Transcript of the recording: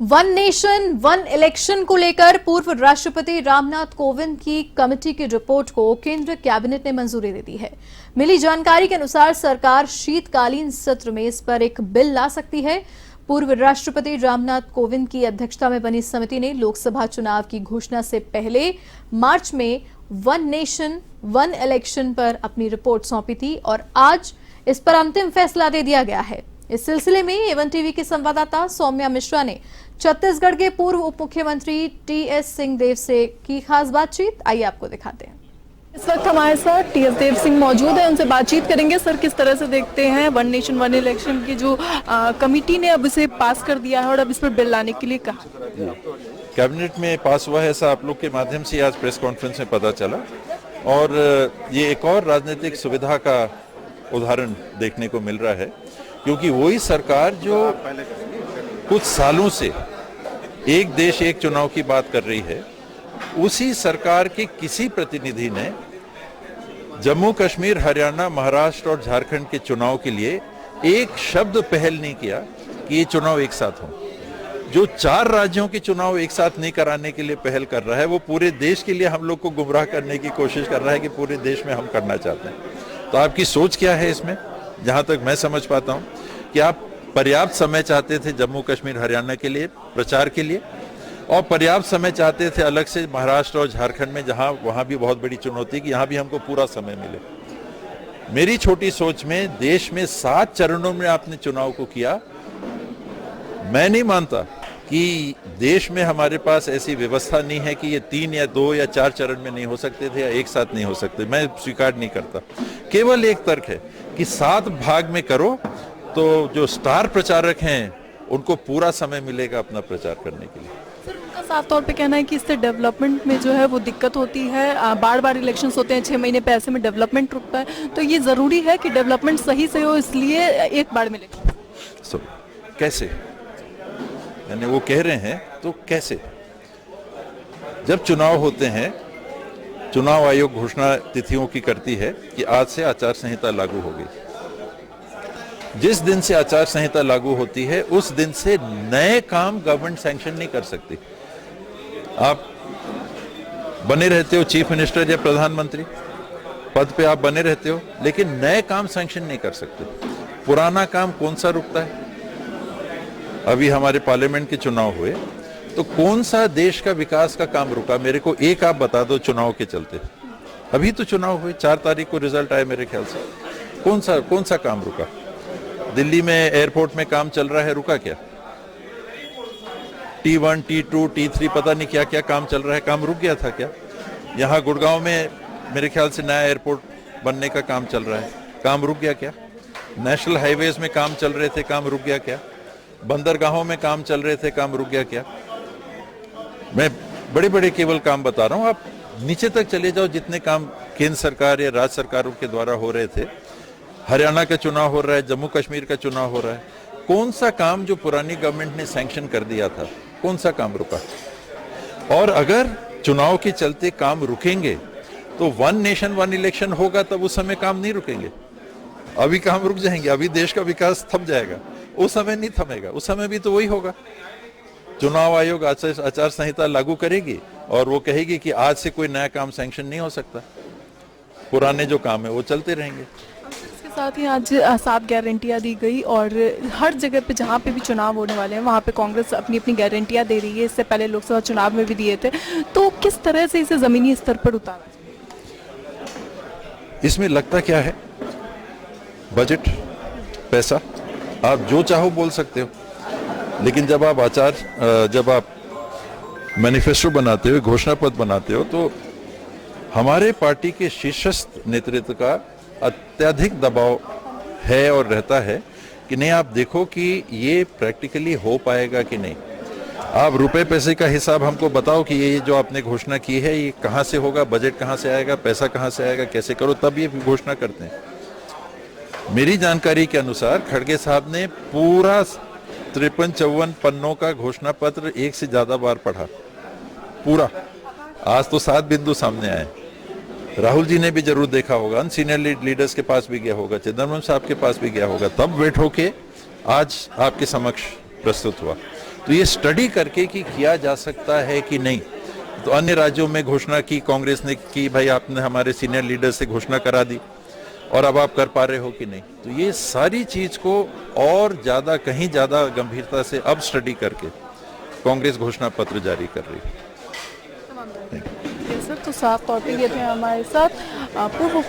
One nation one election को लेकर पूर्व राष्ट्रपति रामनाथ कोविंद की कमेटी की रिपोर्ट को केंद्र कैबिनेट ने मंजूरी दे दी है। मिली जानकारी के अनुसार सरकार शीतकालीन सत्र में इस पर एक बिल ला सकती है। पूर्व राष्ट्रपति रामनाथ कोविंद की अध्यक्षता में बनी समिति ने लोकसभा चुनाव की घोषणा से पहले मार्च में वन नेशन वन इलेक्शन पर अपनी रिपोर्ट सौंपी थी और आज इस पर अंतिम फैसला दे दिया गया है। इस सिलसिले में एवन टीवी की संवाददाता सौम्या मिश्रा ने छत्तीसगढ़ के पूर्व उप मुख्यमंत्री टी.एस. सिंहदेव से की खास बातचीत। आइए आपको दिखाते हैं। इस वक्त हमारे साथ टी.एस. देव सिंह मौजूद है, उनसे बातचीत करेंगे। सर, किस तरह से देखते हैं वन नेशन वन इलेक्शन की जो कमेटी ने अब इसे पास कर दिया है और अब इस पर बिल लाने के लिए कहा? कैबिनेट में पास हुआ है, ऐसा आप लोग के माध्यम से आज प्रेस कॉन्फ्रेंस में पता चला और ये एक और राजनीतिक सुविधा का उदाहरण देखने को मिल रहा है, क्योंकि वही सरकार जो कुछ सालों से एक देश एक चुनाव की बात कर रही है, उसी सरकार के किसी प्रतिनिधि ने जम्मू कश्मीर, हरियाणा, महाराष्ट्र और झारखंड के चुनाव के लिए एक शब्द पहल नहीं किया कि ये चुनाव एक साथ हों। जो 4 राज्यों के चुनाव एक साथ नहीं कराने के लिए पहल कर रहा है, वो पूरे देश के लिए हम लोग को गुमराह करने की कोशिश कर रहा है कि पूरे देश में हम करना चाहते हैं। तो आपकी सोच क्या है इसमें? जहां तक मैं समझ पाता हूं कि आप पर्याप्त समय चाहते थे जम्मू कश्मीर, हरियाणा के लिए प्रचार के लिए, और पर्याप्त समय चाहते थे अलग से महाराष्ट्र और झारखंड में, जहां वहां भी बहुत बड़ी चुनौती कि यहां भी हमको पूरा समय मिले। मेरी छोटी सोच में देश में 7 चरणों में आपने चुनाव को किया। मैं नहीं मानता कि देश में हमारे पास ऐसी व्यवस्था नहीं है कि ये 3 या 2 या 4 चरण में नहीं हो सकते थे या एक साथ नहीं हो सकते। मैं स्वीकार नहीं करता। केवल एक तर्क है कि 7 भाग में करो तो जो स्टार प्रचारक हैं उनको पूरा समय मिलेगा अपना प्रचार करने के लिए। सर, उनका साफ तौर पे कहना है कि इससे डेवलपमेंट में जो है वो दिक्कत होती है। बार बार इलेक्शंस होते हैं, 6 महीने पे ऐसे में डेवलपमेंट रुकता है, तो ये जरूरी है कि डेवलपमेंट सही से हो, इसलिए एक बार मिलेगा। कैसे? यानी वो कह रहे हैं तो कैसे? जब चुनाव होते हैं, चुनाव आयोग घोषणा तिथियों की करती है कि आज से आचार संहिता लागू हो गई। जिस दिन से आचार संहिता लागू होती है उस दिन से नए काम गवर्नमेंट सैंक्शन नहीं कर सकती। आप बने रहते हो चीफ मिनिस्टर या प्रधानमंत्री पद पे, आप बने रहते हो, लेकिन नए काम सैंक्शन नहीं कर सकते। पुराना काम कौन सा रुकता है? अभी हमारे पार्लियामेंट के चुनाव हुए तो कौन सा देश का विकास का काम रुका? मेरे को एक आप बता दो चुनाव के चलते। अभी तो चुनाव हुए, 4 तारीख को रिजल्ट आए मेरे ख्याल से। कौन सा काम रुका? दिल्ली में एयरपोर्ट में काम चल रहा है, रुका क्या? T1, T2, T3 पता नहीं क्या क्या काम चल रहा है, काम रुक गया था क्या? यहाँ गुड़गांव में मेरे ख्याल से नया एयरपोर्ट बनने का काम चल रहा है, काम रुक गया क्या? नेशनल हाईवेज में काम चल रहे थे, काम रुक गया क्या? बंदरगाहों में काम चल रहे थे, काम रुक गया क्या? मैं बड़े बड़े केवल काम बता रहा हूँ, आप नीचे तक चले जाओ। जितने काम केंद्र सरकार या राज्य सरकारों के द्वारा हो रहे थे, हरियाणा का चुनाव हो रहा है, जम्मू कश्मीर का चुनाव हो रहा है, कौन सा काम जो पुरानी गवर्नमेंट ने सैंक्शन कर दिया था, कौन सा काम रुका? और अगर चुनाव के चलते काम रुकेंगे तो वन नेशन वन इलेक्शन होगा, तब उस समय काम नहीं रुकेंगे। अभी काम रुक जाएंगे, अभी देश का विकास थम जाएगा, उस समय नहीं थमेगा। उस समय भी तो वही होगा। चुनाव आयोग आचार संहिता लागू करेगी और वो कहेगी कि आज से कोई नया काम सैंक्शन नहीं हो सकता, पुराने जो काम है वो चलते रहेंगे। इसके साथ ही आज 7 गारंटियां दी गई और हर जगह पे जहाँ पे भी चुनाव होने वाले हैं वहाँ पे कांग्रेस अपनी अपनी गारंटियां दे रही है। इससे पहले लोकसभा चुनाव में भी दिए थे, तो किस तरह से इसे जमीनी स्तर पर उतारा? इसमें लगता क्या है? बजट, पैसा, आप जो चाहो बोल सकते हो, लेकिन जब आप मैनिफेस्टो बनाते हो, घोषणा पत्र बनाते हो, तो हमारे पार्टी के शीर्षस्थ नेतृत्व का अत्यधिक दबाव है और रहता है कि नहीं, आप देखो कि ये प्रैक्टिकली हो पाएगा कि नहीं। आप रुपए पैसे का हिसाब हमको बताओ कि ये जो आपने घोषणा की है ये कहाँ से होगा, बजट कहाँ से आएगा, पैसा कहाँ से आएगा, कैसे करो, तब ये घोषणा करते हैं। मेरी जानकारी के अनुसार खड़गे साहब ने पूरा 53-54 पन्नों का घोषणा पत्र 1 से ज्यादा बार पढ़ा, पूरा। आज तो 7 बिंदु सामने आए। राहुल जी ने भी जरूर देखा होगा, सीनियर लीडर्स के पास भी गया होगा, चिदम्बरम साहब के पास भी गया होगा, तब वेट होके आज आपके समक्ष प्रस्तुत हुआ। तो ये स्टडी करके कि किया जा सकता है कि नहीं। तो अन्य राज्यों में घोषणा की कांग्रेस ने कि भाई आपने हमारे सीनियर लीडर से घोषणा करा दी और अब आप कर पा रहे हो कि नहीं। तो ये सारी चीज को और ज्यादा कहीं ज्यादा गंभीरता से अब स्टडी करके कांग्रेस घोषणा पत्र जारी कर रही है। सर, तो साफ तौर पे ये थे हमारे साथ पूर्व